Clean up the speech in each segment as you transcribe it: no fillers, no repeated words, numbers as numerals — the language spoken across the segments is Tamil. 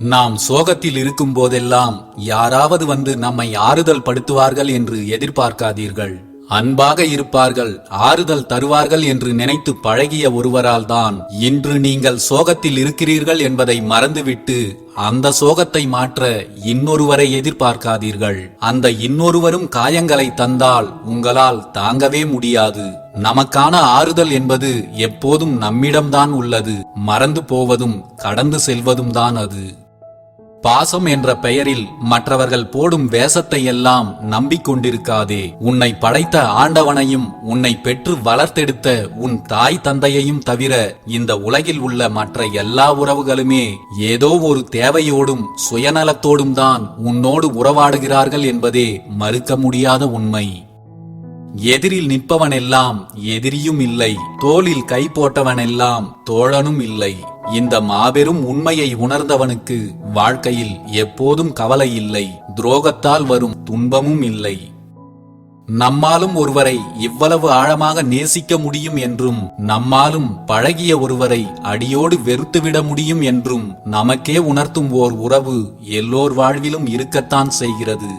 நாம் சோகத்தில் இருக்கும் போதெல்லாம் யாராவது வந்து நம்மை ஆறுதல் படுத்துவார்கள் என்று எதிர்பார்க்காதீர்கள். அன்பாக இருப்பார்கள், ஆறுதல் தருவார்கள் என்று நினைத்து பழகிய ஒருவரால் தான் இன்று நீங்கள் சோகத்தில் இருக்கிறீர்கள் என்பதை மறந்துவிட்டு அந்த சோகத்தை மாற்ற இன்னொருவரை எதிர்பார்க்காதீர்கள். அந்த இன்னொருவரும் காயங்களை தந்தால் உங்களால் தாங்கவே முடியாது. நமக்கான ஆறுதல் என்பது எப்போதும் நம்மிடம்தான் உள்ளது. மறந்து போவதும் கடந்து செல்வதும் தான் அது. பாசம் என்ற பெயரில் மற்றவர்கள் போடும் வேஷத்தை எல்லாம் நம்பிக்கொண்டிருக்காதே. உன்னை படைத்த ஆண்டவனையும் உன்னை பெற்று வளர்த்தெடுத்த உன் தாய் தந்தையையும் தவிர இந்த உலகில் உள்ள மற்ற எல்லா உறவுகளுமே ஏதோ ஒரு தேவையோடும் சுயநலத்தோடும் தான் உன்னோடு உறவாடுகிறார்கள் என்பதே மறுக்க முடியாத உண்மை. எதிரில் நிற்பவனெல்லாம் எதிரியும் இல்லை, தோளில் கை போட்டவனெல்லாம் தோழனும் இல்லை. இந்த மாபெரும் உண்மையை உணர்ந்தவனுக்கு வாழ்க்கையில் எப்போதும் கவலை இல்லை, துரோகத்தால் வரும் துன்பமும் இல்லை. நம்மாலும் ஒருவரை இவ்வளவு ஆழமாக நேசிக்க முடியும் என்றும், நம்மாலும் பழகிய ஒருவரை அடியோடு வெறுத்துவிட முடியும் என்றும் நமக்கே உணர்த்தும் ஓர் உறவு எல்லோர் வாழ்விலும் இருக்கத்தான் செய்கிறது.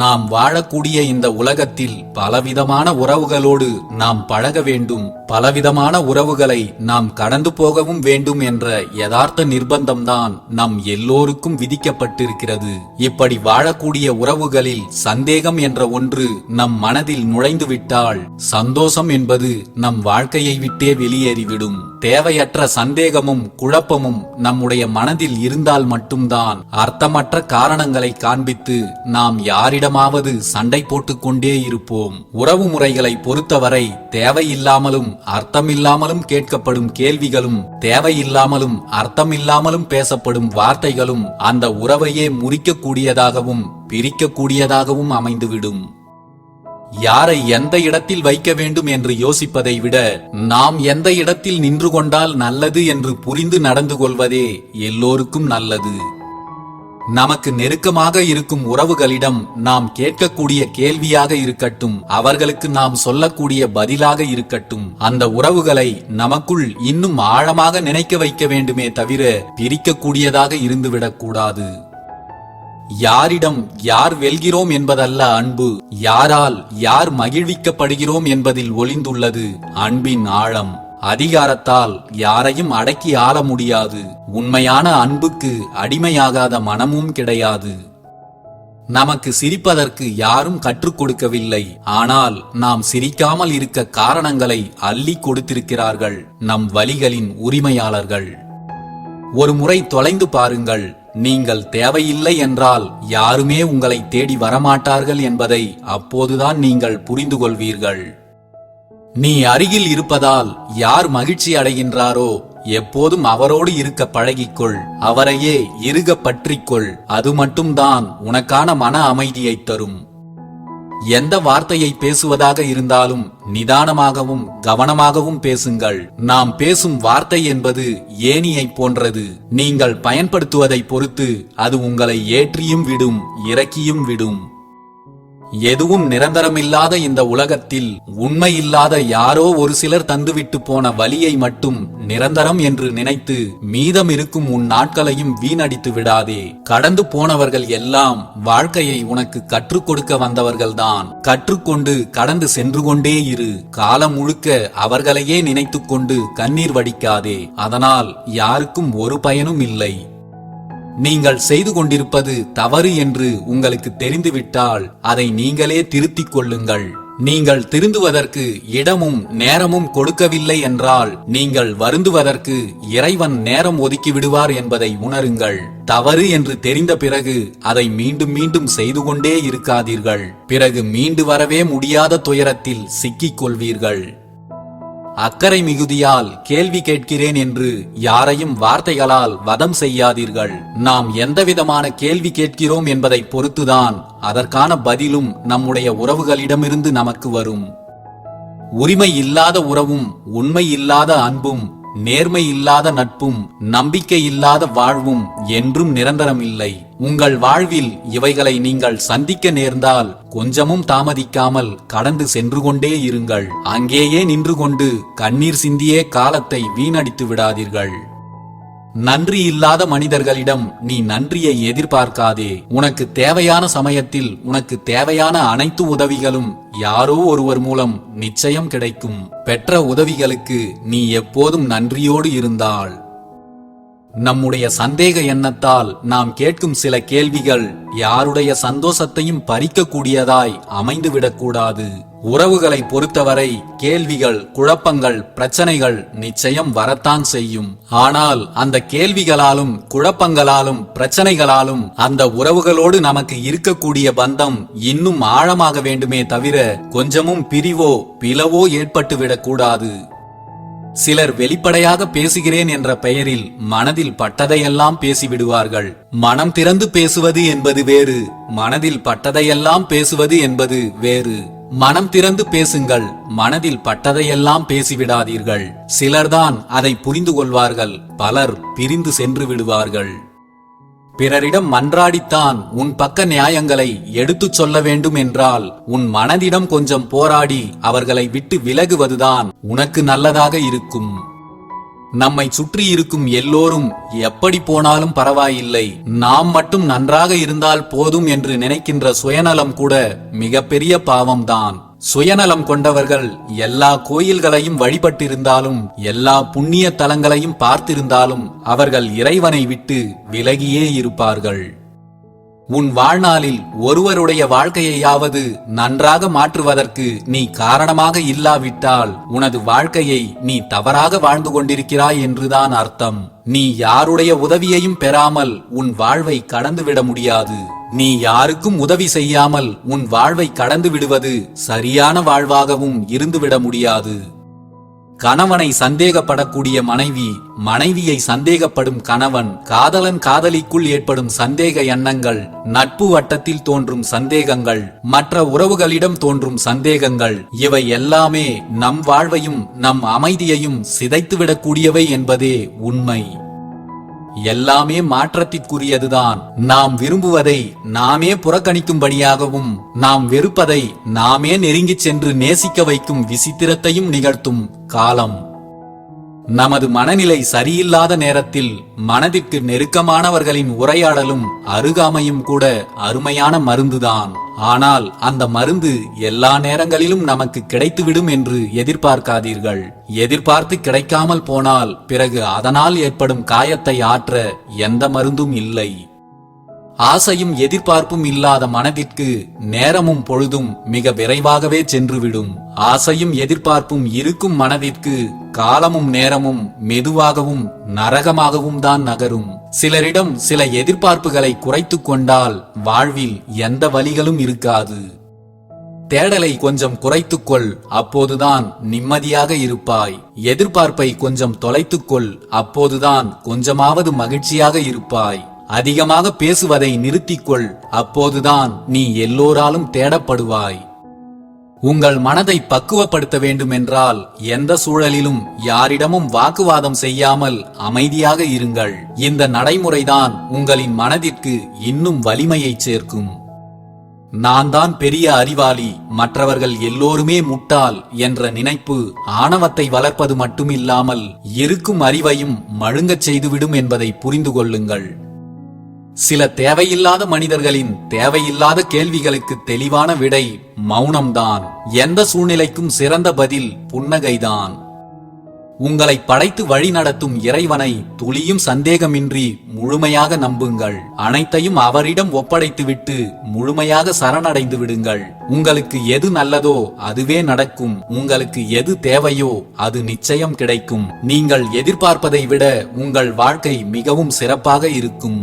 நாம் வாழக்கூடிய இந்த உலகத்தில் பலவிதமான உறவுகளோடு நாம் பழக வேண்டும், பலவிதமான உறவுகளை நாம் கடந்து போகவும் வேண்டும் என்ற யதார்த்த நிர்பந்தம்தான் நம் எல்லோருக்கும் விதிக்கப்பட்டிருக்கிறது. இப்படி வாழக்கூடிய உறவுகளில் சந்தேகம் என்ற ஒன்று நம் மனதில் நுழைந்துவிட்டால் சந்தோஷம் என்பது நம் வாழ்க்கையை விட்டே வெளியேறிவிடும். தேவையற்ற சந்தேகமும் குழப்பமும் நம்முடைய மனதில் இருந்தால் மட்டும்தான் அர்த்தமற்ற காரணங்களை காண்பித்து நாம் யாரிடமாவது சண்டை போட்டுக் கொண்டே இருப்போம். உறவு முறைகளை பொறுத்தவரை தேவையில்லாமலும் அர்த்தமில்லாமலும் கேட்கப்படும் கேள்விகளும், தேவையில்லாமலும் அர்த்தமில்லாமலும் பேசப்படும் வார்த்தைகளும் அந்த உறவையே முறிக்கக்கூடியதாகவும் பிரிக்கக்கூடியதாகவும் அமைந்துவிடும். யாரை எந்த இடத்தில் வைக்க வேண்டும் என்று யோசிப்பதை விட நாம் எந்த இடத்தில் நின்று கொண்டால் நல்லது என்று புரிந்து நடந்து கொள்வதே எல்லோருக்கும் நல்லது. நமக்கு நெருக்கமாக இருக்கும் உறவுகளிடம் நாம் கேட்கக்கூடிய கேள்வியாக இருக்கட்டும், அவர்களுக்கு நாம் சொல்லக்கூடிய பதிலாக இருக்கட்டும், அந்த உறவுகளை நமக்குள் இன்னும் ஆழமாக நினைக்க வைக்க வேண்டுமே தவிர பிரிக்கக்கூடியதாக இருந்துவிடக்கூடாது. யாரிடம் யார் வெல்கிறோம் என்பதல்ல அன்பு, யாரால் யார் மகிழ்விக்கப்படுகிறோம் என்பதில் ஒளிந்துள்ளது அன்பின் ஆழம். அதிகாரத்தால் யாரையும் அடக்கி ஆள முடியாது. உண்மையான அன்புக்கு அடிமையாகாத மனமும் கிடையாது. நமக்கு சிரிப்பதற்கு யாரும் கற்றுக் கொடுக்கவில்லை, ஆனால் நாம் சிரிக்காமல் இருக்க காரணங்களை அள்ளி கொடுத்திருக்கிறார்கள் நம் வலிகளின் உரிமையாளர்கள். ஒரு முறை தொலைந்து பாருங்கள். நீங்கள் தேவையில்லை என்றால் யாருமே உங்களை தேடி வரமாட்டார்கள் என்பதை அப்போதுதான் நீங்கள் புரிந்து கொள்வீர்கள். நீ அருகில் இருப்பதால் யார் மகிழ்ச்சி அடைகின்றாரோ எப்போதும் அவரோடு இருக்க பழகிக்கொள். அவரையே இறுக பற்றிக்கொள். அது மட்டும்தான் உனக்கான மன அமைதியை தரும். எந்த வார்த்தையை பேசுவதாக இருந்தாலும் நிதானமாகவும் கவனமாகவும் பேசுங்கள். நாம் பேசும் வார்த்தை என்பது ஏணியை போன்றது. நீங்கள் பயன்படுத்துவதை பொறுத்து அது உங்களை ஏற்றியும் விடும், இறக்கியும் விடும். எதுவும் நிரந்தரமில்லாத இந்த உலகத்தில் உண்மையில்லாத யாரோ ஒரு சிலர் தந்துவிட்டு போன வலியை மட்டும் நிரந்தரம் என்று நினைத்து மீதம் இருக்கும் உன் நாட்களையும் வீணடித்து விடாதே. கடந்து போனவர்கள் எல்லாம் வாழ்க்கையை உனக்கு கற்றுக் கொடுக்க வந்தவர்கள்தான். கற்றுக்கொண்டு கடந்து சென்று கொண்டே இரு. காலம் முழுக்க அவர்களையே நினைத்துக் கொண்டு கண்ணீர் வடிக்காதே. அதனால் யாருக்கும் ஒரு பயனும் இல்லை. நீங்கள் செய்து கொண்டிருப்பது தவறு என்று உங்களுக்கு தெரிந்துவிட்டால் அதை நீங்களே திருத்திக் கொள்ளுங்கள். நீங்கள் திருந்துவதற்கு இடமும் நேரமும் கொடுக்கவில்லை என்றால் நீங்கள் வருந்துவதற்கு இறைவன் நேரம் ஒதுக்கி விடுவார் என்பதை உணருங்கள். தவறு என்று தெரிந்த பிறகு அதை மீண்டும் மீண்டும் செய்து கொண்டே இருக்காதீர்கள். பிறகு மீண்டு வரவே முடியாத துயரத்தில் சிக்கிக் கொள்வீர்கள். அக்கறை மிகுதியால் கேள்வி கேட்கிறேன் என்று யாரையும் வார்த்தைகளால் வதம் செய்யாதீர்கள். நாம் எந்தவிதமான கேள்வி கேட்கிறோம் என்பதை பொறுத்துதான் அதற்கான பதிலும் நம்முடைய உறவுகளிடமிருந்து நமக்கு வரும். உரிமை இல்லாத உறவும், உண்மை இல்லாத அன்பும், நேர்மை இல்லாத நட்பும், நம்பிக்கை இல்லாத வாழ்வும் என்றும் நிரந்தரம் இல்லை. உங்கள் வாழ்வில் இவைகளை நீங்கள் சந்திக்க நேர்ந்தால் கொஞ்சமும் தாமதிக்காமல் கடந்து சென்று கொண்டே இருங்கள். அங்கேயே நின்று கொண்டு கண்ணீர் சிந்தியே காலத்தை வீணடித்து விடாதீர்கள். நன்றி இல்லாத மனிதர்களிடம் நீ நன்றியை எதிர்பார்க்காதே. உனக்கு தேவையான சமயத்தில் உனக்கு தேவையான அனைத்து உதவிகளும் யாரோ ஒருவர் மூலம் நிச்சயம் கிடைக்கும். பெற்ற உதவிகளுக்கு நீ எப்போதும் நன்றியோடு இருந்தால். நம்முடைய சந்தேக எண்ணத்தால் நாம் கேட்கும் சில கேள்விகள் யாருடைய சந்தோஷத்தையும் பறிக்கக்கூடியதாய் அமைந்துவிடக்கூடாது. உறவுகளை பொறுத்தவரை கேள்விகள், குழப்பங்கள், பிரச்சனைகள் நிச்சயம் வரத்தான் செய்யும். ஆனால் அந்த கேள்விகளாலும் குழப்பங்களாலும் பிரச்சனைகளாலும் அந்த உறவுகளோடு நமக்கு இருக்கக்கூடிய பந்தம் இன்னும் ஆழமாக வேண்டுமே தவிர கொஞ்சமும் பிரிவோ பிளவோ ஏற்பட்டுவிடக் கூடாது. சிலர் வெளிப்படையாக பேசுகிறேன் என்ற பெயரில் மனதில் பட்டதையெல்லாம் பேசிவிடுவார்கள். மனம் திறந்து பேசுவது என்பது வேறு, மனதில் பட்டதையெல்லாம் பேசுவது என்பது வேறு. மனம் திறந்து பேசுங்கள், மனதில் பட்டதையெல்லாம் பேசிவிடாதீர்கள். சிலர்தான் அதை புரிந்து கொள்வார்கள், பலர் பிரிந்து சென்று விடுவார்கள். பிறரிடம் மன்றாடித்தான் உன் பக்க நியாயங்களை எடுத்துச் சொல்ல வேண்டும் என்றால் உன் மனதிடம் கொஞ்சம் போராடி அவர்களை விட்டு விலகுவதுதான் உனக்கு நல்லதாக இருக்கும். நம்மை சுற்றி இருக்கும் எல்லோரும் எப்படி போனாலும் பரவாயில்லை, நாம் மட்டும் நன்றாக இருந்தால் போதும் என்று நினைக்கின்ற சுயநலம் கூட மிகப்பெரிய பாவம்தான். சுயநலம் கொண்டவர்கள் எல்லா கோயில்களையும் வழிபட்டிருந்தாலும் எல்லா புண்ணிய தலங்களையும் பார்த்திருந்தாலும் அவர்கள் இறைவனை விட்டு விலகியே இருப்பார்கள். உன் வாழ்நாளில் ஒருவருடைய வாழ்க்கையையாவது நன்றாக மாற்றுவதற்கு நீ காரணமாக இல்லாவிட்டால் உனது வாழ்க்கையை நீ தவறாக வாழ்ந்து கொண்டிருக்கிறாய் என்றுதான் அர்த்தம். நீ யாருடைய உதவியையும் பெறாமல் உன் வாழ்வை கடந்துவிட முடியாது. நீ யாருக்கும் உதவி செய்யாமல் உன் வாழ்வை கடந்து விடுவது சரியான வாழ்வாகவும் இருந்துவிட முடியாது. கணவனை சந்தேகப்படக்கூடிய மனைவி, மனைவியை சந்தேகப்படும் கணவன், காதலன் காதலிக்குள் ஏற்படும் சந்தேக எண்ணங்கள், நட்பு வட்டத்தில் தோன்றும் சந்தேகங்கள், மற்ற உறவுகளிடம் தோன்றும் சந்தேகங்கள், இவை எல்லாமே நம் வாழ்வையும் நம் அமைதியையும் சிதைத்துவிடக்கூடியவை என்பதே உண்மை. எல்லாமே மாற்றத்திற்குரியதுதான். நாம் விரும்புவதை நாமே புறக்கணிக்கும்படியாகவும் நாம் வெறுப்பதை நாமே நெருங்கிச் சென்று நேசிக்க வைக்கும் விசித்திரத்தையும் நிகழ்த்தும் காலம். நமது மனநிலை சரியில்லாத நேரத்தில் மனதிற்கு நெருக்கமானவர்களின் உரையாடலும் அருகாமையும் கூட அருமையான மருந்துதான். ஆனால் அந்த மருந்து எல்லா நேரங்களிலும் நமக்கு கிடைத்துவிடும் என்று எதிர்பார்க்காதீர்கள். எதிர்பார்த்து கிடைக்காமல் போனால் பிறகு அதனால் ஏற்படும் காயத்தை ஆற்ற எந்த மருந்தும் இல்லை. ஆசையும் எதிர்பார்ப்பும் இல்லாத மனதிற்கு நேரமும் பொழுதும் மிக விரைவாகவே சென்றுவிடும். ஆசையும் எதிர்பார்ப்பும் இருக்கும் மனதிற்கு காலமும் நேரமும் மெதுவாகவும் நரகமாகவும் தான் நகரும். சிலரிடம் சில எதிர்பார்ப்புகளை குறைத்துக் கொண்டால் வாழ்வில் எந்த வலிகளும் இருக்காது. தேடலை கொஞ்சம் குறைத்துக்கொள், அப்போதுதான் நிம்மதியாக இருப்பாய். எதிர்பார்ப்பை கொஞ்சம் தொலைத்துக்கொள், அப்போதுதான் கொஞ்சமாவது மகிழ்ச்சியாக இருப்பாய். அதிகமாக பேசுவதை நிறுத்திக்கொள், அப்போதுதான் நீ எல்லோராலும் தேடப்படுவாய். உங்கள் மனதை பக்குவப்படுத்த வேண்டுமென்றால் எந்த சூழலிலும் யாரிடமும் வாக்குவாதம் செய்யாமல் அமைதியாக இருங்கள். இந்த நடைமுறைதான் உங்களின் மனதிற்கு இன்னும் வலிமையை சேர்க்கும். நான் தான் பெரிய அறிவாளி, மற்றவர்கள் எல்லோருமே முட்டாள் என்ற நினைப்பு ஆணவத்தை வளர்ப்பது மட்டுமில்லாமல் இருக்கும் அறிவையும் மழுங்கச் செய்துவிடும் என்பதை புரிந்து கொள்ளுங்கள். சில தேவையில்லாத மனிதர்களின் தேவையில்லாத கேள்விகளுக்கு தெளிவான விடை மௌனம்தான். எந்த சூழ்நிலைக்கும் சிறந்த பதில் புன்னகைதான். உங்களை படைத்து வழி நடத்தும் இறைவனை துளியும் சந்தேகமின்றி முழுமையாக நம்புங்கள். அனைத்தையும் அவரிடம் ஒப்படைத்துவிட்டு முழுமையாக சரணடைந்து விடுங்கள். உங்களுக்கு எது நல்லதோ அதுவே நடக்கும். உங்களுக்கு எது தேவையோ அது நிச்சயம் கிடைக்கும். நீங்கள் எதிர்பார்ப்பதை விட உங்கள் வாழ்க்கை மிகவும் சிறப்பாக இருக்கும்.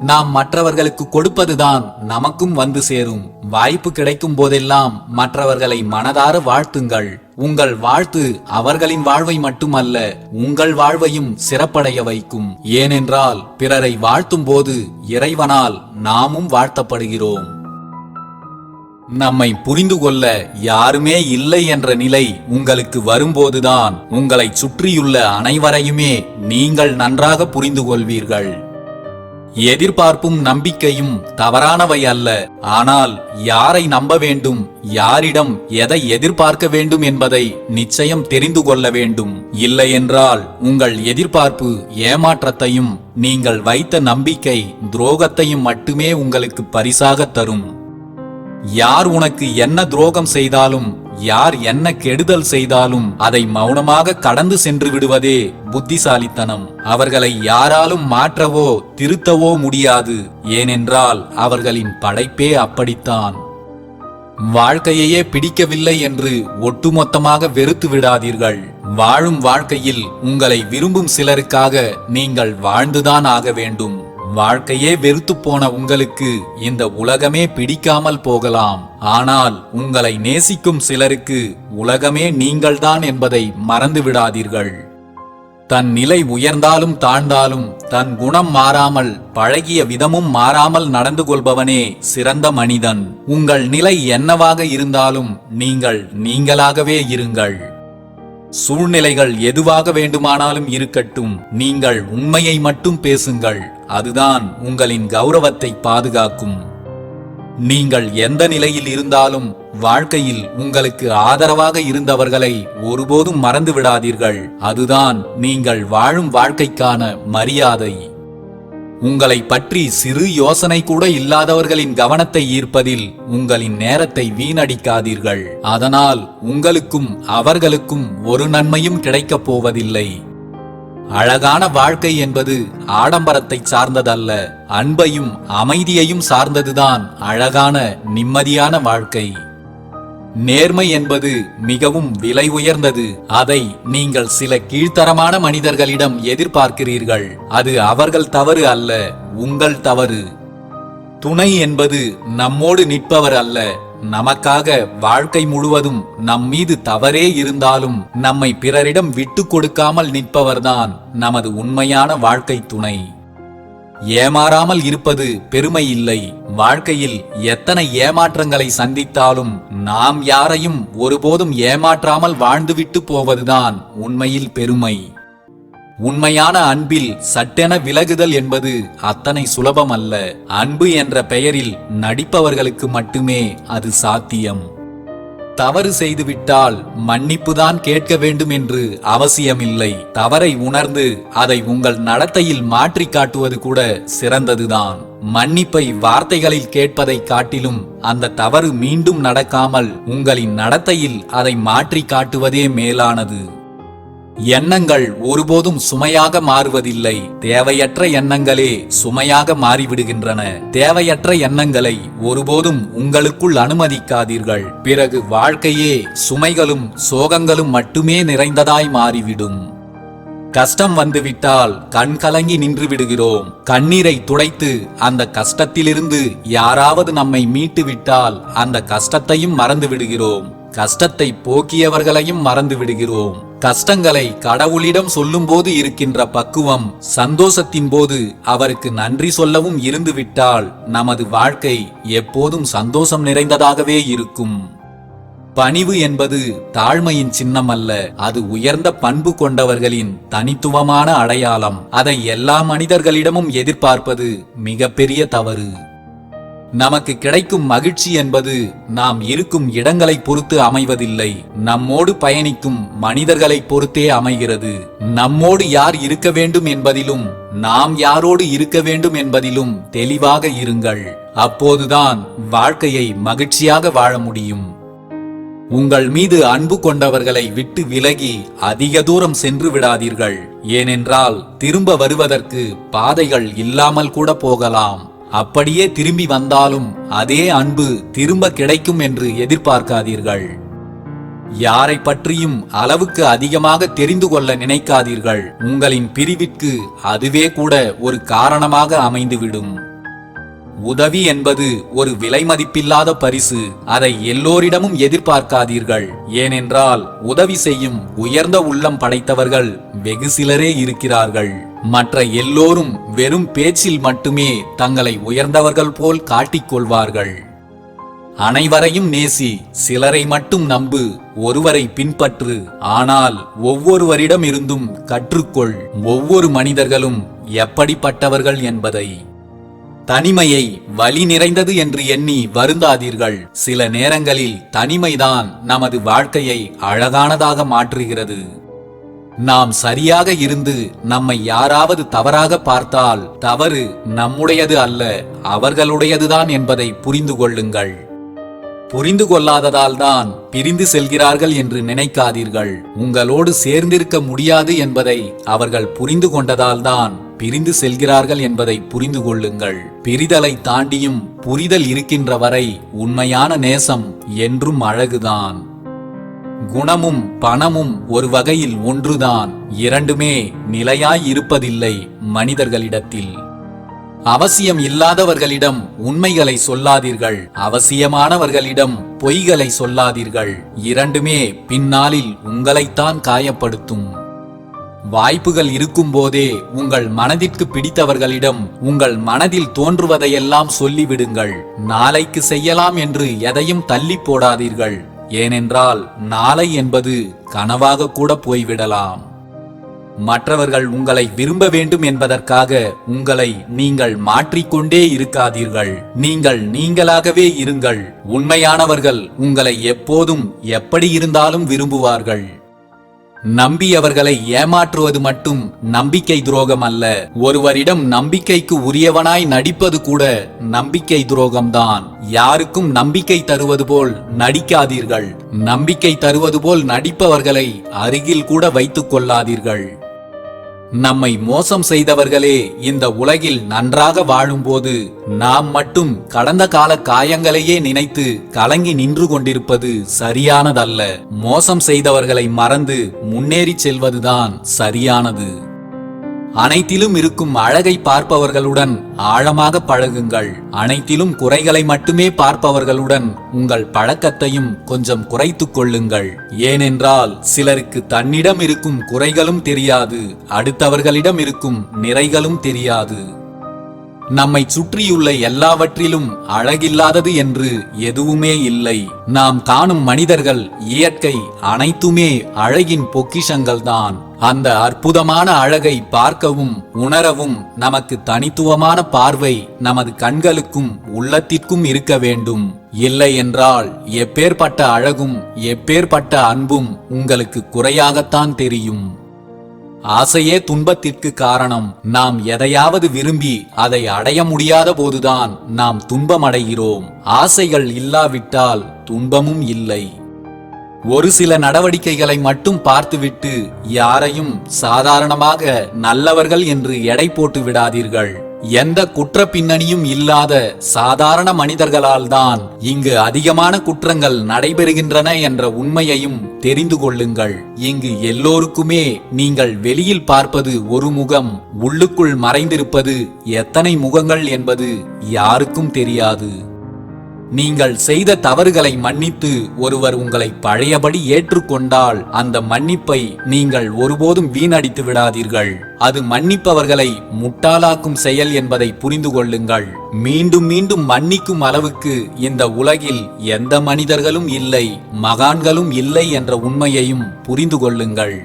நாம் மற்றவர்களுக்கு கொடுப்பதுதான் நமக்கும் வந்து சேரும். வாய்ப்பு கிடைக்கும் போதெல்லாம் மற்றவர்களை மனதார வாழ்த்துங்கள். உங்கள் வாழ்த்து அவர்களின் வாழ்வை மட்டுமல்ல, உங்கள் வாழ்வையும் சிறப்படைய வைக்கும். ஏனென்றால் பிறரை வாழ்த்தும் போது இறைவனால் நாமும் வாழ்த்தப்படுகிறோம். நம்மை புரிந்து கொள்ள யாருமே இல்லை என்ற நிலை உங்களுக்கு வரும்போதுதான் உங்களை சுற்றியுள்ள அனைவரையுமே நீங்கள் நன்றாக புரிந்து கொள்வீர்கள். எதிர்பார்ப்பும் நம்பிக்கையும் தவறானவை அல்ல. ஆனால் யாரை நம்ப வேண்டும், யாரிடம் எதை எதிர்பார்க்க வேண்டும் என்பதை நிச்சயம் தெரிந்து கொள்ள வேண்டும். இல்லையென்றால் உங்கள் எதிர்பார்ப்பு ஏமாற்றத்தையும் நீங்கள் வைத்த நம்பிக்கை துரோகத்தையும் மட்டுமே உங்களுக்கு பரிசாக தரும். யார் உனக்கு என்ன துரோகம் செய்தாலும், யார் என்ன கெடுதல் செய்தாலும் அதை மௌனமாக கடந்து சென்று விடுவதே புத்திசாலித்தனம். அவர்களை யாராலும் மாற்றவோ திருத்தவோ முடியாது. ஏனென்றால் அவர்களின் படைப்பே அப்படித்தான். வாழ்க்கையே பிடிக்கவில்லை என்று ஒட்டுமொத்தமாக வெறுத்து விடாதீர்கள். வாழும் வாழ்க்கையில் உங்களை விரும்பும் சிலருக்காக நீங்கள் வாழ்ந்துதான் ஆக வேண்டும். வாழ்க்கையே வெறுத்து போன உங்களுக்கு இந்த உலகமே பிடிக்காமல் போகலாம். ஆனால் உங்களை நேசிக்கும் சிலருக்கு உலகமே நீங்கள்தான் என்பதை மறந்து விடாதீர்கள். தன் நிலை உயர்ந்தாலும் தாழ்ந்தாலும் தன் குணம் மாறாமல், பழகிய விதமும் மாறாமல் நடந்து கொள்பவனே சிறந்த மனிதன். உங்கள் நிலை என்னவாக இருந்தாலும் நீங்கள் நீங்களாகவே இருங்கள். சூழ்நிலைகள் எதுவாக வேண்டுமானாலும் இருக்கட்டும், நீங்கள் உண்மையை மட்டும் பேசுங்கள். அதுதான் உங்களின் கௌரவத்தை பாதுகாக்கும். நீங்கள் எந்த நிலையில் இருந்தாலும் வாழ்க்கையில் உங்களுக்கு ஆதரவாக இருந்தவர்களை ஒருபோதும் மறந்து விடாதீர்கள். அதுதான் நீங்கள் வாழும் வாழ்க்கைக்கான மரியாதை. உங்களை பற்றி சிறு யோசனை கூட இல்லாதவர்களின் கவனத்தை ஈர்ப்பதில் உங்களின் நேரத்தை வீணடிக்காதீர்கள். அதனால் உங்களுக்கும் அவர்களுக்கும் ஒரு நன்மையும் கிடைக்கப் போவதில்லை. அழகான வாழ்க்கை என்பது ஆடம்பரத்தை சார்ந்ததல்ல, அன்பையும் அமைதியையும் சார்ந்ததுதான் அழகான நிம்மதியான வாழ்க்கை. நேர்மை என்பது மிகவும் விலை உயர்ந்தது. அதை நீங்கள் சில கீழ்த்தரமான மனிதர்களிடம் எதிர்பார்க்கிறீர்கள். அது அவர்கள் தவறு அல்ல, உங்கள் தவறு. துணை என்பது நம்மோடு நிற்பவர் அல்ல, நமக்காக வாழ்க்கை முழுவதும் நம் மீது தவறே இருந்தாலும் நம்மை பிறரிடம் விட்டு கொடுக்காமல் நிற்பவர்தான் நமது உண்மையான வாழ்க்கை துணை. ஏமாறாமல் இருப்பது பெருமை இல்லை. வாழ்க்கையில் எத்தனை ஏமாற்றங்களை சந்தித்தாலும் நாம் யாரையும் ஒருபோதும் ஏமாற்றாமல் வாழ்ந்துவிட்டு போவதுதான் உண்மையில் பெருமை. உண்மையான அன்பில் சட்டென விலகுதல் என்பது அத்தனை சுலபம் அல்ல. அன்பு என்ற பெயரில் நடிப்பவர்களுக்கு மட்டுமே அது சாத்தியம். தவறு செய்துவிட்டால் மன்னிப்புதான் கேட்க வேண்டும் என்று அவசியமில்லை. தவறை உணர்ந்து அதை உங்கள் நடத்தையில் மாற்றி காட்டுவது கூட சிறந்ததுதான். மன்னிப்பை வார்த்தைகளில் கேட்பதை காட்டிலும் அந்த தவறு மீண்டும் நடக்காமல் உங்களின் நடத்தையில் அதை மாற்றி காட்டுவதே மேலானது. எண்ணங்கள் ஒருபோதும் சுமையாக மாறுவதில்லை. தேவையற்ற எண்ணங்களே சுமையாக மாறிவிடுகின்றன. தேவையற்ற எண்ணங்களை ஒருபோதும் உங்களுக்குள் அனுமதிக்காதீர்கள். பிறகு வாழ்க்கையே சுமைகளும் சோகங்களும் மட்டுமே நிறைந்ததாய் மாறிவிடும். கஷ்டம் வந்துவிட்டால் கண் கலங்கி நின்று விடுகிறோம். கண்ணீரை துடைத்து அந்த கஷ்டத்திலிருந்து யாராவது நம்மை மீட்டு விட்டால் அந்த கஷ்டத்தையும் மறந்து விடுகிறோம். கஷ்டத்தை போக்கியவர்களையும் மறந்து விடுகிறோம். கஷ்டங்களை கடவுளிடம் சொல்லும் போது இருக்கின்ற பக்குவம், சந்தோஷத்தின் போது அவருக்கு நன்றி சொல்லவும் இருந்துவிட்டால் நமது வாழ்க்கை எப்போதும் சந்தோஷம் நிறைந்ததாகவே இருக்கும். பணிவு என்பது தாழ்மையின் சின்னம் அல்ல, அது உயர்ந்த பண்பு கொண்டவர்களின் தனித்துவமான அடையாளம். அதை எல்லா மனிதர்களிடமும் எதிர்பார்ப்பது மிகப்பெரிய தவறு. நமக்கு கிடைக்கும் மகிழ்ச்சி என்பது நாம் இருக்கும் இடங்களை பொறுத்து அமைவதில்லை, நம்மோடு பயணிக்கும் மனிதர்களை பொறுத்தே அமைகிறது. நம்மோடு யார் இருக்க வேண்டும் என்பதிலும் நாம் யாரோடு இருக்க வேண்டும் என்பதிலும் தெளிவாக இருங்கள். அப்போதுதான் வாழ்க்கையை மகிழ்ச்சியாக வாழ முடியும். உங்கள் மீது அன்பு கொண்டவர்களை விட்டு விலகி அதிக தூரம் சென்று விடாதீர்கள். ஏனென்றால் திரும்ப வருவதற்கு பாதைகள் இல்லாமல் கூட போகலாம். அப்படியே திரும்பி வந்தாலும் அதே அன்பு திரும்ப கிடைக்கும் என்று எதிர்பார்க்காதீர்கள். யாரை பற்றியும் அளவுக்கு அதிகமாக தெரிந்து கொள்ள நினைக்காதீர்கள். உங்களின் பிரிவிற்கு அதுவே கூட ஒரு காரணமாக அமைந்துவிடும். உதவி என்பது ஒரு விலை மதிப்பில்லாத பரிசு. அதை எல்லோரிடமும் எதிர்பார்க்காதீர்கள். ஏனென்றால் உதவி செய்யும் உயர்ந்த உள்ளம் படைத்தவர்கள் வெகு சிலரே இருக்கிறார்கள். மற்ற எல்லோரும் வெறும் பேச்சில் மட்டுமே தங்களை உயர்ந்தவர்கள் போல் காட்டிக்கொள்வார்கள். அனைவரையும் நேசி, சிலரை மட்டும் நம்பு, ஒருவரை பின்பற்று. ஆனால் ஒவ்வொருவரிடம் இருந்தும் கற்றுக்கொள், ஒவ்வொரு மனிதர்களும் எப்படிப்பட்டவர்கள் என்பதை. தனிமையை வலி நிறைந்தது என்று எண்ணி வருந்தாதீர்கள். சில நேரங்களில் தனிமைதான் நமது வாழ்க்கையை அழகானதாக மாற்றுகிறது. நாம் சரியாக இருந்து நம்மை யாராவது தவறாக பார்த்தால் தவறு நம்முடையது அல்ல, அவர்களுடையதுதான் என்பதை புரிந்து கொள்ளுங்கள். புரிந்து கொள்ளாததால் தான் பிரிந்து செல்கிறார்கள் என்று நினைக்காதீர்கள். உங்களோடு சேர்ந்திருக்க முடியாது என்பதை அவர்கள் புரிந்து கொண்டதால் தான் பிரிந்து செல்கிறார்கள் என்பதை புரிந்து கொள்ளுங்கள். பிரிதலை தாண்டியும் புரிதல் இருக்கின்ற வரை உண்மையான நேசம் என்றும் அழகுதான். குணமும் பணமும் ஒரு வகையில் ஒன்றுதான். இரண்டுமே நிலையாய் இருப்பதில்லை மனிதர்களிடத்தில். அவசியம் இல்லாதவர்களிடம் உண்மைகளை சொல்லாதீர்கள், அவசியமானவர்களிடம் பொய்களை சொல்லாதீர்கள். இரண்டுமே பின்னாளில் உங்களைத்தான் காயப்படுத்தும். வாய்ப்புகள் இருக்கும் போதே உங்கள் மனதிற்கு பிடித்தவர்களிடம் உங்கள் மனதில் தோன்றுவதையெல்லாம் சொல்லிவிடுங்கள். நாளைக்கு செய்யலாம் என்று எதையும் தள்ளி போடாதீர்கள். ஏனென்றால் நாளை என்பது கனவாக கூட போய்விடலாம். மற்றவர்கள் உங்களை விரும்ப வேண்டும் என்பதற்காக உங்களை நீங்கள் மாற்றிக்கொண்டே இருக்காதீர்கள். நீங்கள் நீங்களாகவே இருங்கள். உண்மையானவர்கள் உங்களை எப்போதும் எப்படி இருந்தாலும் விரும்புவார்கள். நம்பியவர்களை ஏமாற்றுவது மட்டும் நம்பிக்கை துரோகம் அல்ல. ஒருவரிடம் நம்பிக்கைக்கு உரியவனாய் நடிப்பது கூட நம்பிக்கை துரோகம்தான். யாருக்கும் நம்பிக்கை தருவது போல் நடிக்காதீர்கள். நம்பிக்கை தருவது போல் நடிப்பவர்களை அருகில் கூட வைத்துக் கொள்ளாதீர்கள். நம்மை மோசம் செய்தவர்களே இந்த உலகில் நன்றாக வாழும்போது நாம் மட்டும் கடந்த கால காயங்களையே நினைத்து கலங்கி நின்று கொண்டிருப்பது சரியானதல்ல. மோசம் செய்தவர்களை மறந்து முன்னேறி செல்வதுதான் சரியானது. அனைத்திலும் இருக்கும் அழகை பார்ப்பவர்களுடன் ஆழமாக பழகுங்கள். அனைத்திலும் குறைகளை மட்டுமே பார்ப்பவர்களுடன் உங்கள் பழக்கத்தையும் கொஞ்சம் குறைத்துக் கொள்ளுங்கள். ஏனென்றால் சிலருக்கு தன்னிடம் இருக்கும் குறைகளும் தெரியாது, அடுத்தவர்களிடம் இருக்கும் நிறைகளும் தெரியாது. நம்மை சுற்றியுள்ள எல்லாவற்றிலும் அழகில்லாதது என்று எதுவுமே இல்லை. நாம் காணும் மனிதர்கள், இயற்கை அனைத்துமே அழகின் பொக்கிஷங்கள்தான். அந்த அற்புதமான அழகை பார்க்கவும் உணரவும் நமக்கு தனித்துவமான பார்வை நமது கண்களுக்கும் உள்ளத்திற்கும் இருக்க வேண்டும். இல்லை என்றால் எப்பேற்பட்ட அழகும் எப்பேற்பட்ட அன்பும் உங்களுக்கு குறையாகத்தான் தெரியும். ஆசையே துன்பத்திற்கு காரணம். நாம் எதையாவது விரும்பி அதை அடைய முடியாத போதுதான் நாம் துன்பமடைகிறோம். ஆசைகள் இல்லாவிட்டால் துன்பமும் இல்லை. ஒரு சில நடவடிக்கைகளை மட்டும் பார்த்துவிட்டு யாரையும் சாதாரணமாக நல்லவர்கள் என்று எடை போட்டு விடாதீர்கள். எந்த குற்ற பின்னணியும் இல்லாத சாதாரண மனிதர்களால் தான் இங்கு அதிகமான குற்றங்கள் நடைபெறுகின்றன என்ற உண்மையையும் தெரிந்து கொள்ளுங்கள். இங்கு எல்லோருக்குமே நீங்கள் வெளியில் பார்ப்பது ஒரு முகம், உள்ளுக்குள் மறைந்திருப்பது எத்தனை முகங்கள் என்பது யாருக்கும் தெரியாது. நீங்கள் செய்த தவறுகளை மன்னித்து ஒருவர் உங்களை பழையபடி ஏற்றுக்கொண்டால் அந்த மன்னிப்பை நீங்கள் ஒருபோதும் வீணடித்து விடாதீர்கள். அது மன்னிப்பவர்களை முட்டாளாக்கும் செயல் என்பதை புரிந்து கொள்ளுங்கள். மீண்டும் மீண்டும் மன்னிக்கும் அளவுக்கு இந்த உலகில் எந்த மனிதர்களும் இல்லை, மகான்களும் இல்லை என்ற உண்மையையும் புரிந்து கொள்ளுங்கள்.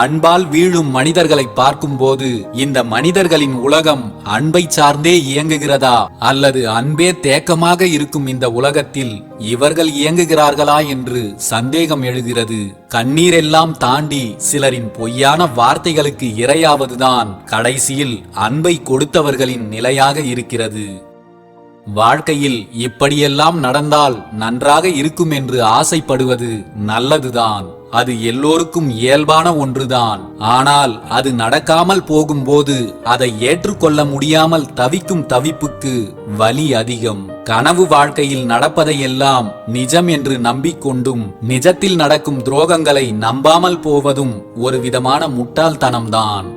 அன்பால் வீழும் மனிதர்களை பார்க்கும்போது இந்த மனிதர்களின் உலகம் அன்பை சார்ந்தே இயங்குகிறதா, அல்லது அன்பே தேக்கமாக இருக்கும் இந்த உலகத்தில் இவர்கள் இயங்குகிறார்களா என்று சந்தேகம் எழுகிறது. கண்ணீரெல்லாம் தாண்டி சிலரின் பொய்யான வார்த்தைகளுக்கு இரையாவதுதான் கடைசியில் அன்பை கொடுத்தவர்களின் நிலையாக இருக்கிறது. வாழ்க்கையில் இப்படியெல்லாம் நடந்தால் நன்றாக இருக்கும் என்று ஆசைப்படுவது நல்லதுதான். அது எல்லோருக்கும் இயல்பான ஒன்றுதான். ஆனால் அது நடக்காமல் போகும்போது அதை ஏற்றுக்கொள்ள முடியாமல் தவிக்கும் தவிப்புக்கு வலி அதிகம். கனவு வாழ்க்கையில் நடப்பதையெல்லாம் நிஜம் என்று நம்பிக்கொண்டும் நிஜத்தில் நடக்கும் துரோகங்களை நம்பாமல் போவதும் ஒரு விதமான முட்டாள்தனம்தான்.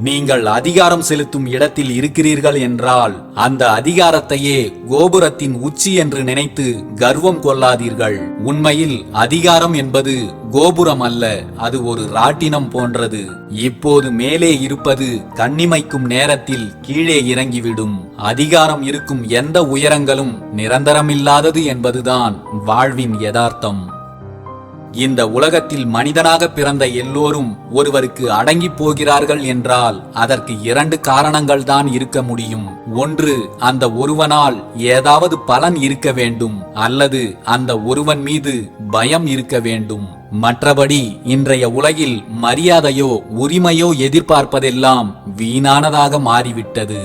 நீங்கள் அதிகாரம் செலுத்தும் இடத்தில் இருக்கிறீர்கள் என்றால் அந்த அதிகாரத்தையே கோபுரத்தின் உச்சி என்று நினைத்து கர்வம் கொள்ளாதீர்கள். உண்மையில் அதிகாரம் என்பது கோபுரம் அல்ல, அது ஒரு ராட்டினம் போன்றது. இப்போது மேலே இருப்பது கண்ணிமைக்கும் நேரத்தில் கீழே இறங்கிவிடும். அதிகாரம் இருக்கும் எந்த உயரங்களும் நிரந்தரமில்லாதது என்பதுதான் வாழ்வின் யதார்த்தம். இந்த உலகத்தில் மனிதனாக பிறந்த எல்லோரும் ஒருவருக்கு அடங்கி போகிறார்கள் என்றால் அதற்கு 2 காரணங்கள் தான் இருக்க முடியும். ஒன்று, அந்த ஒருவனால் ஏதாவது பலன் இருக்க வேண்டும், அல்லது அந்த ஒருவன் மீது பயம் இருக்க வேண்டும். மற்றபடி இன்றைய உலகில் மரியாதையோ உரிமையோ எதிர்பார்ப்பதெல்லாம் வீணானதாக மாறிவிட்டது.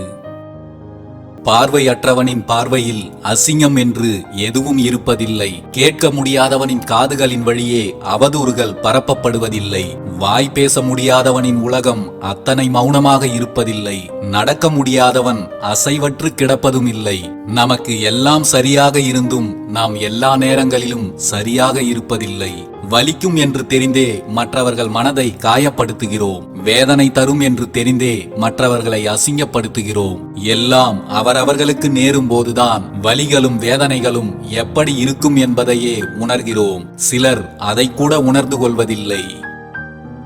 பார்வையற்றவனின் பார்வையில் அசிங்கம் என்று எதுவும் இருப்பதில்லை. கேட்க முடியாதவனின் காதுகளின் வழியே அவதூறுகள் பரப்பப்படுவதில்லை. வாய் பேச முடியாதவனின் உலகம் அத்தனை மௌனமாக இருப்பதில்லை. நடக்க முடியாதவன் அசைவற்று கிடப்பதும் இல்லை. நமக்கு எல்லாம் சரியாக இருந்தும் நாம் எல்லா நேரங்களிலும் சரியாக இருப்பதில்லை. வலிக்கும் என்று தெரிந்தே மற்றவர்கள் மனதை காயப்படுத்துகிறோம். வேதனை தரும் என்று தெரிந்தே மற்றவர்களை அசிங்கப்படுத்துகிறோம். எல்லாம் அவரவர்களுக்கு நேரும் போதுதான் வலிகளும் வேதனைகளும் எப்படி இருக்கும் என்பதையே உணர்கிறோம். சிலர் அதை கூட உணர்ந்து கொள்வதில்லை.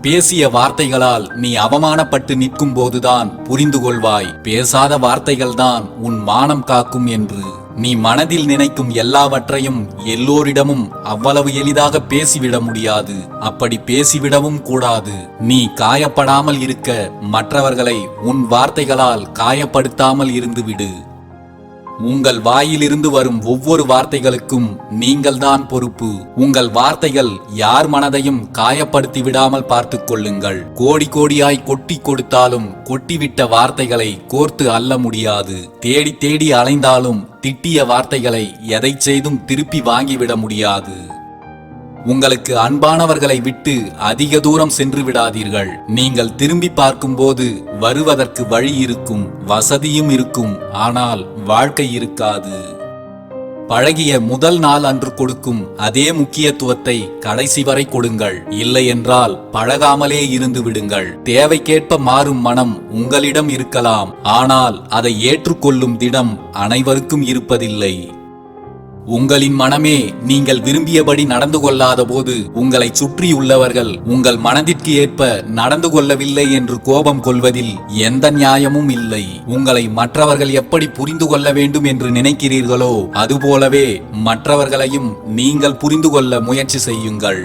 பேசிய வார்த்தைகளால் நீ அவமானப்பட்டு நிற்கும் போதுதான் புரிந்து கொள்வாய், பேசாத வார்த்தைகள்தான் உன் மானம் காக்கும் என்று. நீ மனதில் நினைக்கும் எல்லாவற்றையும் எல்லோரிடமும் அவ்வளவு எளிதாக பேசிவிட முடியாது. அப்படி பேசிவிடவும் கூடாது. நீ காயப்படாமல் இருக்க மற்றவர்களை உன் வார்த்தைகளால் காயப்படுத்தாமல் இருந்துவிடு. உங்கள் வாயிலிருந்து வரும் ஒவ்வொரு வார்த்தைகளுக்கும் நீங்கள்தான் பொறுப்பு. உங்கள் வார்த்தைகள் யார் மனதையும் காயப்படுத்தி விடாமல் பார்த்துக் கொள்ளுங்கள். கோடி கோடியாய் கொட்டி கொடுத்தாலும் கொட்டிவிட்ட வார்த்தைகளை கோர்த்து அள்ள முடியாது. தேடி தேடி அலைந்தாலும் திட்டிய வார்த்தைகளை எதை செய்தும் திருப்பி வாங்கிவிட முடியாது. உங்களுக்கு அன்பானவர்களை விட்டு அதிக தூரம் சென்று விடாதீர்கள். நீங்கள் திரும்பி பார்க்கும்போது வருவதற்கு வழி இருக்கும், வசதியும் இருக்கும், ஆனால் வாழ்க்கை இருக்காது. பழகிய முதல் நாள் அன்று கொடுக்கும் அதே முக்கியத்துவத்தை கடைசி வரை கொடுங்கள். இல்லை என்றால் பழகாமலே இருந்து விடுங்கள். தேவைக்கேற்ப மாறும் மனம் உங்களிடம் இருக்கலாம், ஆனால் அதை ஏற்றுக்கொள்ளும் திடம் அனைவருக்கும் இருப்பதில்லை. உங்களின் மனமே நீங்கள் விரும்பியபடி நடந்து கொள்ளாத போது உங்களை சுற்றியுள்ளவர்கள் உங்கள் மனதிற்கு ஏற்ப நடந்து கொள்ளவில்லை என்று கோபம் கொள்வதில் எந்த நியாயமும் இல்லை. உங்களை மற்றவர்கள் எப்படி புரிந்து கொள்ள வேண்டும் என்று நினைக்கிறீர்களோ அதுபோலவே மற்றவர்களையும் நீங்கள் புரிந்து கொள்ள முயற்சி செய்யுங்கள்.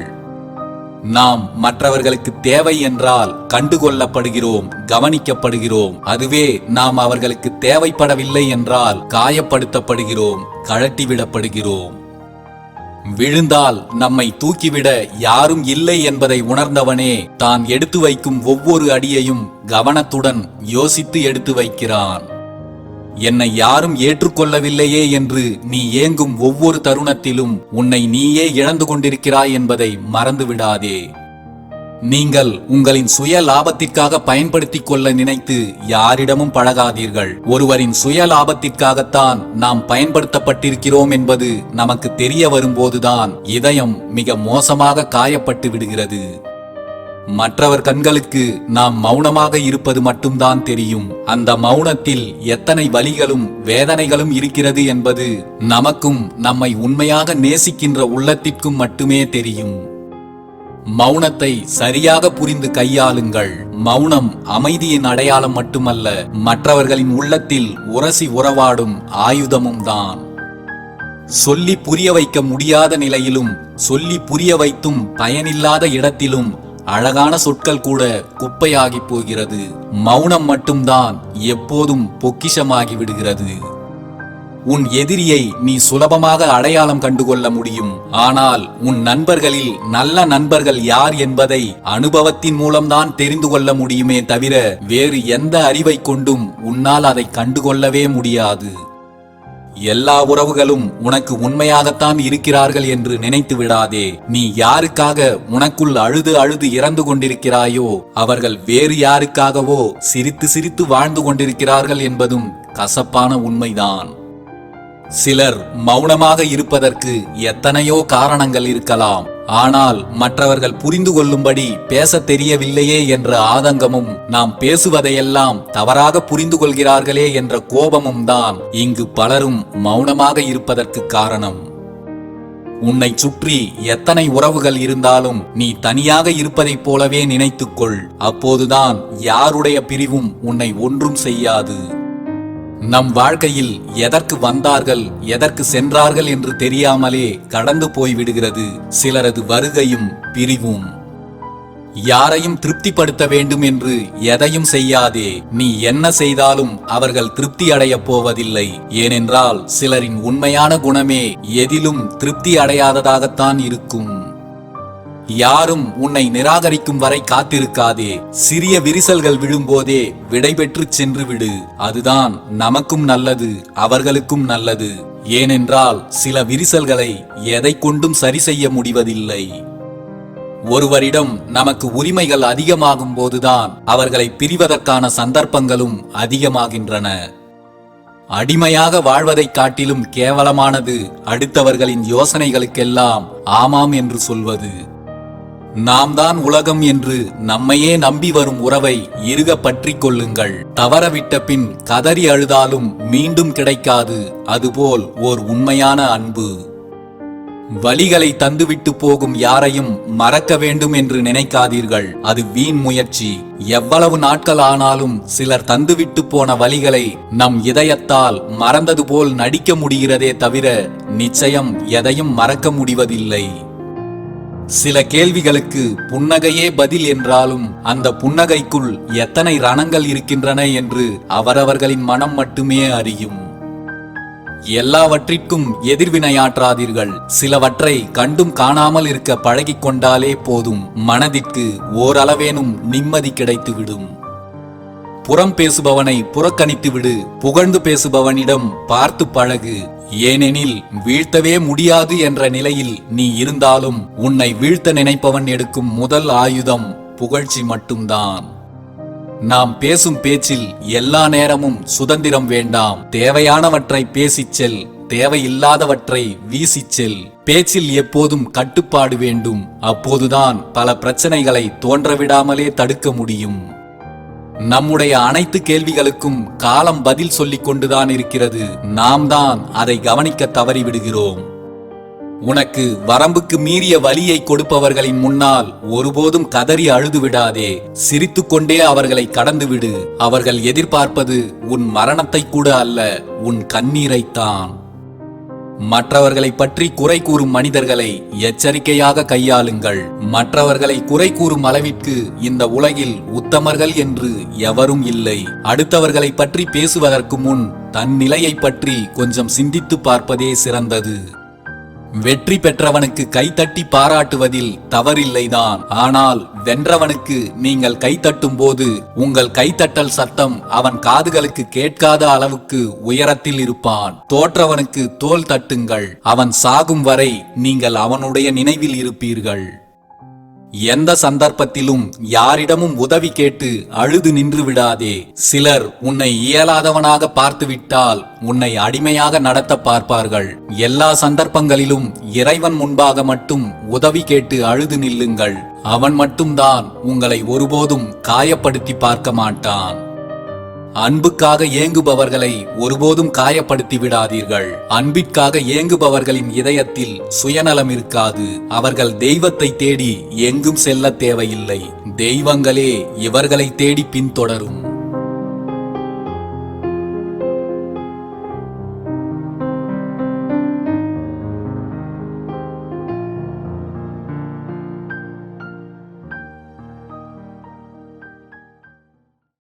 நாம் மற்றவர்களுக்கு தேவை என்றால் கண்டுகொள்ளப்படுகிறோம், கவனிக்கப்படுகிறோம். அதுவே நாம் அவர்களுக்கு தேவைப்படவில்லை என்றால் காயப்படுத்தப்படுகிறோம், கழட்டிவிடப்படுகிறோம். விழுந்தால் நம்மை தூக்கிவிட யாரும் இல்லை என்பதை உணர்ந்தவனே தான் எடுத்து வைக்கும் ஒவ்வொரு அடியையும் கவனத்துடன் யோசித்து எடுத்து வைக்கிறான். என்னை யாரும் ஏற்றுக்கொள்ளவில்லையே என்று நீ ஏங்கும் ஒவ்வொரு தருணத்திலும் உன்னை நீயே இழந்து கொண்டிருக்கிறாய் என்பதை மறந்து விடாதே. நீங்கள் உங்களின் சுய லாபத்திற்காக பயன்படுத்திக் கொள்ள நினைத்து யாரிடமும் பழகாதீர்கள். ஒருவரின் சுய லாபத்திற்காகத்தான் நாம் பயன்படுத்தப்பட்டிருக்கிறோம் என்பது நமக்கு தெரிய வரும்போதுதான் இதயம் மிக மோசமாக காயப்பட்டு விடுகிறது. மற்றவர் கண்களுக்கு நாம் மௌனமாக இருப்பது மட்டும்தான் தெரியும். அந்த மௌனத்தில் எத்தனை வலிகளும் வேதனைகளும் இருக்கிறது என்பது நமக்கும் நம்மை உண்மையாக நேசிக்கின்ற உள்ளத்திற்கும் மட்டுமே தெரியும். மௌனத்தை சரியாக புரிந்து கையாளுங்கள். மௌனம் அமைதியின் அடையாளம் மட்டுமல்ல, மற்றவர்களின் உள்ளத்தில் உரசி உறவாடும் ஆயுதமும் தான். சொல்லி புரிய வைக்க முடியாத நிலையிலும் சொல்லி புரிய வைத்தும் பயனில்லாத இடத்திலும் அழகான சொற்கள் கூட குப்பையாகி போகிறது. மௌனம் மட்டும்தான் எப்போதும் பொக்கிஷமாகி விடுகிறது. உன் எதிரியை நீ சுலபமாக அடையாளம் கண்டுகொள்ள முடியும். ஆனால் உன் நண்பர்களில் நல்ல நண்பர்கள் யார் என்பதை அனுபவத்தின் மூலம்தான் தெரிந்து கொள்ள முடியுமே தவிர வேறு எந்த அறிவை கொண்டும் உன்னால் அதை கண்டுகொள்ளவே முடியாது. எல்லா உறவுகளும் உனக்கு உண்மையாகத்தான் இருக்கிறார்கள் என்று நினைத்து விடாதே. நீ யாருக்காக உனக்குள் அழுது அழுது இறந்து கொண்டிருக்கிறாயோ அவர்கள் வேறு யாருக்காகவோ சிரித்து சிரித்து வாழ்ந்து கொண்டிருக்கிறார்கள் என்பதும் கசப்பான உண்மைதான். சிலர் மௌனமாக இருப்பதற்கு எத்தனையோ காரணங்கள் இருக்கலாம். ஆனால் மற்றவர்கள் புரிந்து கொள்ளும்படி பேச தெரியவில்லையே என்ற ஆதங்கமும் நாம் பேசுவதையெல்லாம் தவறாக புரிந்து கொள்கிறார்களே என்ற கோபமும் தான் இங்கு பலரும் மௌனமாக இருப்பதற்கு காரணம். உன்னை சுற்றி எத்தனை உறவுகள் இருந்தாலும் நீ தனியாக இருப்பதைப் போலவே நினைத்துக்கொள். அப்போதுதான் யாருடைய பிரிவும் உன்னை ஒன்றும் செய்யாது. நம் வாழ்க்கையில் எதற்கு வந்தார்கள் எதற்கு சென்றார்கள் என்று தெரியாமலே கடந்து போய்விடுகிறது சிலரது வருகையும் பிரிவும். யாரையும் திருப்திப்படுத்த வேண்டும் என்று எதையும் செய்யாதே. நீ என்ன செய்தாலும் அவர்கள் திருப்தி அடையப் போவதில்லை. ஏனென்றால் சிலரின் உண்மையான குணமே எதிலும் திருப்தி அடையாததாகத்தான் இருக்கும். யாரும் உன்னை நிராகரிக்கும் வரை காத்திருக்காதே. சிறிய விரிசல்கள் விழும்போதே விடைபெற்று சென்று விடு. அதுதான் நமக்கும் நல்லது, அவர்களுக்கும் நல்லது. ஏனென்றால் சில விரிசல்களை எதை கொண்டும் சரி செய்ய முடிவதில்லை. ஒருவரிடம் நமக்கு உரிமைகள் அதிகமாகும் போதுதான் அவர்களை பிரிவதற்கான சந்தர்ப்பங்களும் அதிகமாகின்றன. அடிமையாக வாழ்வதைக் காட்டிலும் கேவலமானது அடுத்தவர்களின் யோசனைகளுக்கெல்லாம் ஆமாம் என்று சொல்வது. நாம் தான் உலகம் என்று நம்மையே நம்பி வரும் உறவை இறுக பற்றிக் கொள்ளுங்கள். தவறவிட்ட பின் கதறி அழுதாலும் மீண்டும் கிடைக்காது. அதுபோல் ஓர் உண்மையான அன்பு. வலிகளை தந்துவிட்டு போகும் யாரையும் மறக்க வேண்டும் என்று நினைக்காதீர்கள். அது வீண் முயற்சி. எவ்வளவு நாட்கள் ஆனாலும் சிலர் தந்துவிட்டு போன வலிகளை நம் இதயத்தால் மறந்தது போல் நடிக்க முடிகிறதே தவிர நிச்சயம் எதையும் மறக்க முடிவதில்லை. சில கேள்விகளுக்கு புன்னகையே பதில் என்றாலும் அந்த புன்னகைக்குள் எத்தனை ரணங்கள் இருக்கின்றன என்று அவரவர்களின் மனம் மட்டுமே அறியும். எல்லாவற்றிற்கும் எதிர்வினையாற்றாதீர்கள். சிலவற்றை கண்டும் காணாமல் இருக்க பழகிக் கொண்டாலே போதும். மனதிற்கு ஓரளவேனும் நிம்மதி கிடைத்துவிடும். புறம் பேசுபவனை புறக்கணித்து விடு. புகழ்ந்து பேசுபவனிடம் பார்த்து பழகு. ஏனெனில் வீழ்த்தவே முடியாது என்ற நிலையில் நீ இருந்தாலும் உன்னை வீழ்த்த நினைப்பவன் எடுக்கும் முதல் ஆயுதம் புகழ்ச்சி மட்டும்தான். நாம் பேசும் பேச்சில் எல்லா நேரமும் சுதந்திரம் வேண்டாம். தேவையானவற்றை பேசிச் செல், தேவையில்லாதவற்றை வீசிச் செல். பேச்சில் எப்போதும் கட்டுப்பாடு வேண்டும். அப்போதுதான் பல பிரச்சனைகளை தோன்றவிடாமலே தடுக்க முடியும். நம்முடைய அனைத்து கேள்விகளுக்கும் காலம் பதில் சொல்லிக் கொண்டுதான் இருக்கிறது. நாம் தான் அதை கவனிக்க தவறிவிடுகிறோம். உனக்கு வரம்புக்கு மீறிய வலியை கொடுப்பவர்களின் முன்னால் ஒருபோதும் கதறி அழுது விடாதே. சிரித்துக்கொண்டே அவர்களை கடந்துவிடு. அவர்கள் எதிர்பார்ப்பது உன் மரணத்தை கூட அல்ல, உன் கண்ணீரைத்தான். மற்றவர்களை பற்றி குறை கூறும் மனிதர்களை எச்சரிக்கையாக கையாளுங்கள். மற்றவர்களை குறை கூறும் அளவிற்கு இந்த உலகில் உத்தமர்கள் என்று எவரும் இல்லை. அடுத்தவர்களை பற்றி பேசுவதற்கு முன் தன் நிலையை பற்றி கொஞ்சம் சிந்தித்து பார்ப்பதே சிறந்தது. வெற்றி பெற்றவனுக்கு கைத்தட்டி பாராட்டுவதில் தவறில்லைதான். ஆனால் வென்றவனுக்கு நீங்கள் கைத்தட்டும் போது உங்கள் கைத்தட்டல் சத்தம் அவன் காதுகளுக்கு கேட்காத அளவுக்கு உயரத்தில் இருப்பான். தோற்றவனுக்கு தோள் தட்டுங்கள். அவன் சாகும் வரை நீங்கள் அவனுடைய நினைவில் இருப்பீர்கள். எந்த சந்தர்ப்பத்திலும் யாரிடமும் உதவி கேட்டு அழுது நின்று விடாதே. சிலர் உன்னை இயலாதவனாக பார்த்துவிட்டால் உன்னை அடிமையாக நடத்த பார்ப்பார்கள். எல்லா சந்தர்ப்பங்களிலும் இறைவன் முன்பாக மட்டும் உதவி கேட்டு அழுது நில்லுங்கள். அவன் மட்டும்தான் உங்களை ஒருபோதும் காயப்படுத்தி பார்க்க மாட்டான். அன்புக்காக ஏங்குபவர்களை ஒருபோதும் காயப்படுத்தி விடாதீர்கள். அன்பிற்காக ஏங்குபவர்களின் இதயத்தில் சுயநலம் இருக்காது. அவர்கள் தெய்வத்தை தேடி எங்கும் செல்ல தேவையில்லை. தெய்வங்களே இவர்களை தேடி பின்தொடரும்.